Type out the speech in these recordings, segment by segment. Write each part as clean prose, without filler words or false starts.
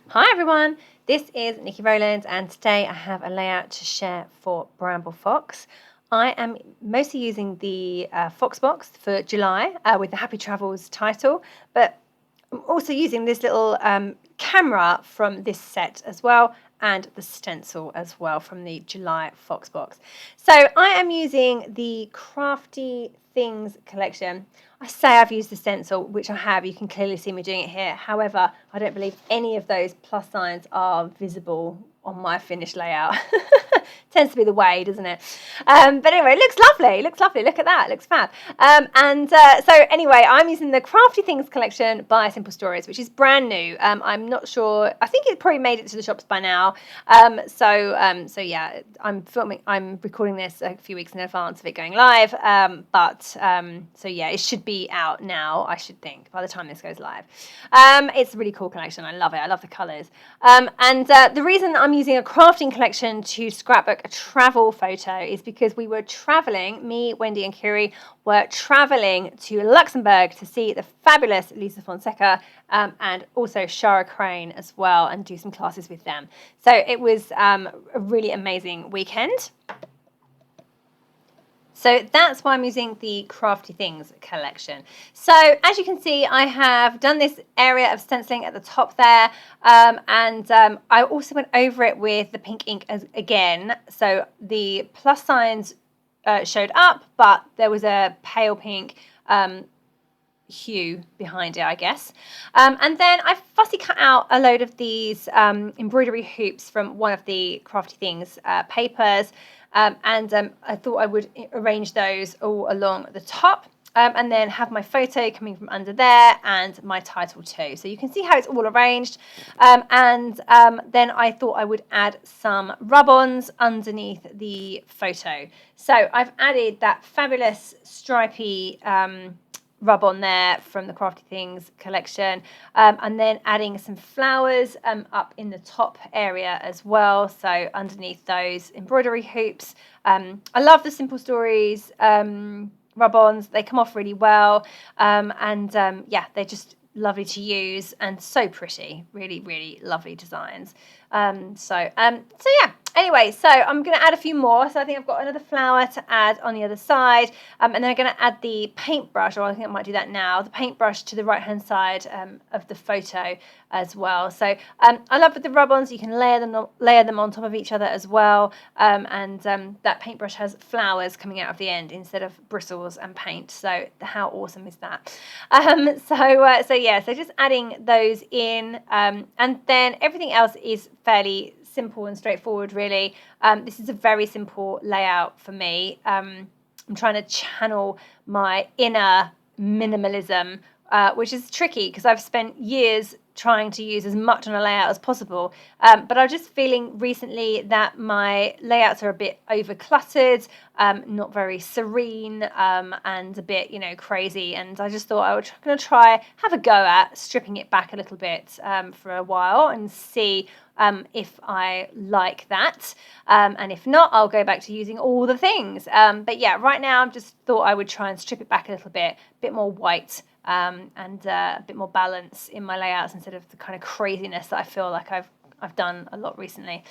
Hi everyone, this is Nikki Rowland and today I have a layout to share for BrambleFox. I am mostly using the Fox box for July with the Happy Travels title, but I'm also using this little camera from this set as well and the stencil as well from the July Fox box. So I am using the Crafty Things collection. I say I've used the stencil, which I have. You can clearly see me doing it here. However, I don't believe any of those plus signs are visible on my finished layout. Tends to be the way, doesn't it? But anyway, it looks lovely. It looks lovely. Look at that. It looks fab. So anyway, I'm using the Crafty Things collection by Simple Stories, which is brand new. I'm not sure. I think it probably made it to the shops by now. So yeah, I'm recording this a few weeks in advance of it going live. So yeah, it should be out now, I should think, by the time this goes live. It's a really cool collection. I love it. I love the colours. The reason I'm using a crafting collection to scrapbook a travel photo is because we were travelling, me, Wendy and Kiri were travelling to Luxembourg to see the fabulous Lisa Fonseca and also Shara Crane as well and do some classes with them. So it was a really amazing weekend. So that's why I'm using the Crafty Things collection. So as you can see, I have done this area of stenciling at the top there. I also went over it with the pink ink again. So the plus signs showed up, but there was a pale pink hue behind it, I guess. And then I fussy cut out a load of these embroidery hoops from one of the Crafty Things papers. I thought I would arrange those all along the top and then have my photo coming from under there and my title too. So you can see how it's all arranged. Then I thought I would add some rub-ons underneath the photo. So I've added that fabulous stripy rub-on there from the Crafty Things collection, and then adding some flowers up in the top area as well, so underneath those embroidery hoops. I love the Simple Stories rub-ons. They come off really well, yeah, they're just lovely to use and so pretty. Really lovely designs. Yeah, anyway, so I'm going to add a few more. So I think I've got another flower to add on the other side. And then I'm going to add the paintbrush, or I think I might do that now, the paintbrush to the right-hand side of the photo as well. So I love with the rub-ons, you can layer them on top of each other as well. That paintbrush has flowers coming out of the end instead of bristles and paint. So how awesome is that? So just adding those in. And then everything else is fairly simple and straightforward, really. This is a very simple layout for me. I'm trying to channel my inner minimalism, which is tricky because I've spent years trying to use as much on a layout as possible. But I'm just feeling recently that my layouts are a bit over cluttered, not very serene, and a bit, crazy. And I just thought I was going to have a go at stripping it back a little bit for a while and see if I like that. And if not, I'll go back to using all the things. But yeah, right now I've just thought I would try and strip it back a little bit, a bit more white, and a bit more balance in my layouts instead of the kind of craziness that I feel like I've done a lot recently.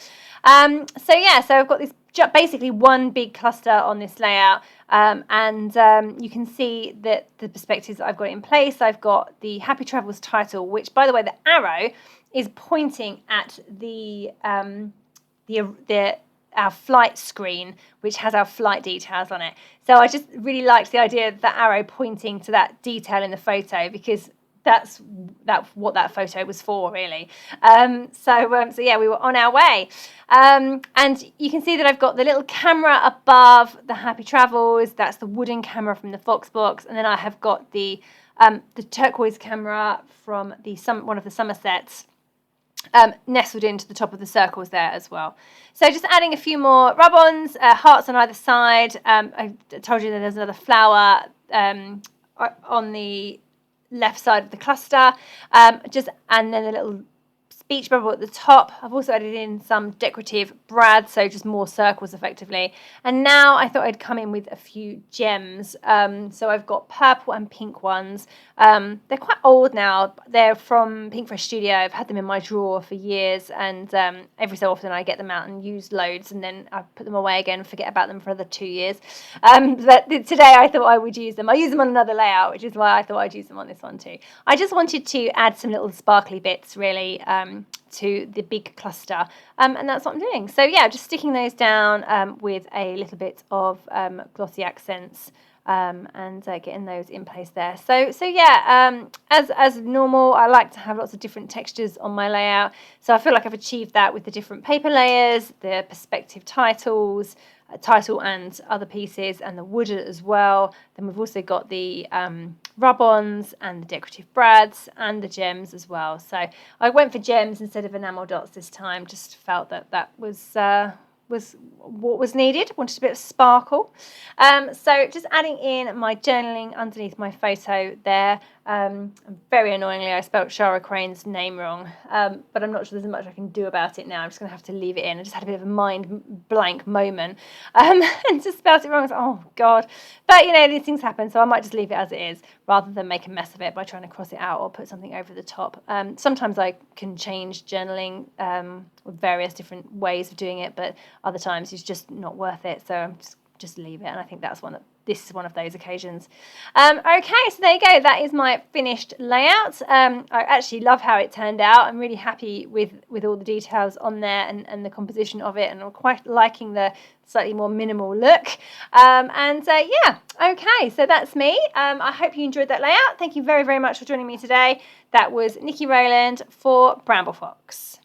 So I've got this basically one big cluster on this layout, you can see that the perspectives that I've got in place. I've got the Happy Travels title, which, by the way, the arrow is pointing at our flight screen, which has our flight details on it. So I just really liked the idea of that arrow pointing to that detail in the photo, because that's what that photo was for, really. Yeah, we were on our way. And you can see that I've got the little camera above the Happy Travels. That's the wooden camera from the Fox box. And then I have got the turquoise camera from one of the summer sets, nestled into the top of the circles there as well. So just adding a few more rub-ons, hearts on either side. I told you that there's another flower on the left side of the cluster, and then a little beach bubble at the top. I've also added in some decorative brad, so just more circles effectively. And now I thought I'd come in with a few gems. So I've got purple and pink ones. They're quite old now. They're from Pink Fresh Studio. I've had them in my drawer for years, and every so often I get them out and use loads, and then I put them away again and forget about them for another 2 years. But today I thought I would use them. I use them on another layout, which is why I thought I'd use them on this one too. I just wanted to add some little sparkly bits really to the big cluster, and that's what I'm doing. So yeah, just sticking those down with a little bit of glossy accents. And getting those in place there. So yeah, as normal, I like to have lots of different textures on my layout. So I feel like I've achieved that with the different paper layers, the perspective title and other pieces, and the wood as well. Then we've also got the rub-ons and the decorative brads and the gems as well. So I went for gems instead of enamel dots this time. Just felt that was what was needed. Wanted a bit of sparkle. So just adding in my journaling underneath my photo there. Very annoyingly, I spelt Shara Crane's name wrong, but I'm not sure there's much I can do about it now. I'm just going to have to leave it in. I just had a bit of a mind blank moment and just spelt it wrong. I was like, oh God. But you know, these things happen, so I might just leave it as it is rather than make a mess of it by trying to cross it out or put something over the top. Sometimes I can change journaling with various different ways of doing it, but other times it's just not worth it. So I'm just leave it, and I think this is one of those occasions. Okay, so there you go. That is my finished layout. I actually love how it turned out. I'm really happy with all the details on there and the composition of it, and I'm quite liking the slightly more minimal look. Yeah, okay, so that's me. I hope you enjoyed that layout. Thank you very, very much for joining me today. That was Nikki Rowland for BrambleFox.